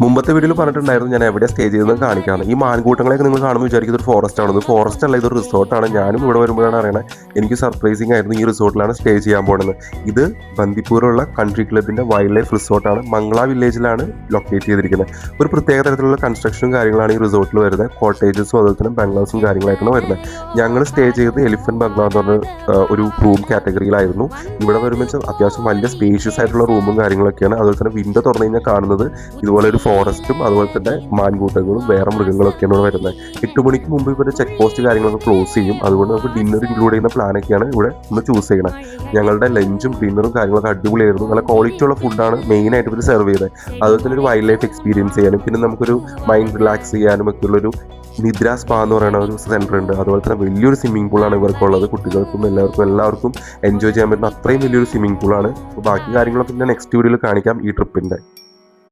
മുമ്പത്തെ വീഡിയോയിൽ പറഞ്ഞിട്ടുണ്ടായിരുന്നു ഞാൻ എവിടെ സ്റ്റേ ചെയ്തതെന്ന് കാണിക്കാമെന്ന്. ഈ മാൻകൂട്ടങ്ങളെയൊക്കെ നിങ്ങൾ കാണുമ്പോൾ വിചാരിക്കും ഇതൊരു ഫോറസ്റ്റ് ആണെന്ന്. ഫോറസ്റ്റ് അല്ല, ഇതൊരു റിസോർട്ടാണ്. ഞാനും ഇവിടെ വരുമ്പോഴാണ് അറിയണത്. എനിക്ക് സർപ്രൈസിങ് ആയിരുന്നു. ഈ റിസോർട്ടിലാണ് സ്റ്റേ ചെയ്യാൻ പോകുന്നത്. ഇത് ബന്ദിപ്പൂരുള്ള കൺട്രി ക്ലബിൻ്റെ വൈൽഡ് ലൈഫ് റിസോർട്ടാണ്. മംഗ്ല വില്ലേജിലാണ് ലൊക്കേറ്റ് ചെയ്തിരിക്കുന്നത്. ഒരു പ്രത്യേക തരത്തിലുള്ള കൺസ്ട്രക്ഷനും കാര്യങ്ങളാണ് ഈ റിസോർട്ടിൽ വരുന്നത്. കോട്ടേജസും അതുപോലെ തന്നെ ബംഗ്ലാവ്സും കാര്യങ്ങളായിട്ടാണ് വരുന്നത്. ഞങ്ങൾ സ്റ്റേ ചെയ്തത് എലിഫന്റ് ബംഗ്ലാവ് എന്ന് പറഞ്ഞ ഒരു റൂം കാറ്റഗറിയിലായിരുന്നു. ഇവിടെ വരുമ്പോൾ അത്യാവശ്യം വലിയ സ്പേഷ്യസ് ആയിട്ടുള്ള റൂമും കാര്യങ്ങളൊക്കെയാണ്. അതുപോലെ തന്നെ വിൻഡോ തുറന്നു കഴിഞ്ഞാൽ കാണുന്നത് ഇതുപോലെ ഒരു ഫോറസ്റ്റും അതുപോലെ തന്നെ മാൻകൂട്ടങ്ങളും വേറെ മൃഗങ്ങളൊക്കെയാണ് ഇവിടെ വരുന്നത്. 8 മണിക്ക് മുമ്പ് ഇവരുടെ ചെക്ക് പോസ്റ്റ് കാര്യങ്ങളൊക്കെ ക്ലോസ് ചെയ്യും. അതുകൊണ്ട് നമുക്ക് ഡിന്നർ ഇൻക്ലൂഡ് ചെയ്യുന്ന പ്ലാനൊക്കെയാണ് ഇവിടെ ഒന്ന് ചൂസ് ചെയ്യണത്. ഞങ്ങളുടെ ലഞ്ചും ഡിന്നറും കാര്യങ്ങളൊക്കെ അടിപൊളിയായിരുന്നു. നല്ല ക്വാളിറ്റി ഉള്ള ഫുഡാണ് മെയിനായിട്ട് ഇവർ സെർവ് ചെയ്തത്. അതുപോലെ തന്നെ ഒരു വൈൽഡ് ലൈഫ് എക്സ്പീരിയൻസ് ചെയ്യാനും പിന്നെ നമുക്കൊരു മൈൻഡ് റിലാക്സ് ചെയ്യാനും ഒക്കെ ഉള്ളൊരു നിദ്ര സ്പാ എന്ന് പറയുന്ന ഒരു സെൻറ്റർ ഉണ്ട്. അതുപോലെ തന്നെ വലിയൊരു സ്വിമ്മിംഗ് പൂളാണ് ഇവർക്കുള്ളത്. കുട്ടികൾക്കും എല്ലാവർക്കും എൻജോയ് ചെയ്യാൻ പറ്റുന്ന അത്രയും വലിയൊരു സ്വിമ്മിംഗ് പൂളാണ്. അപ്പോൾ ബാക്കി കാര്യങ്ങളൊക്കെ ഞാൻ നെക്സ്റ്റ് വീഡിയോയിൽ കാണിക്കാം ഈ ട്രിപ്പിൻ്റെ.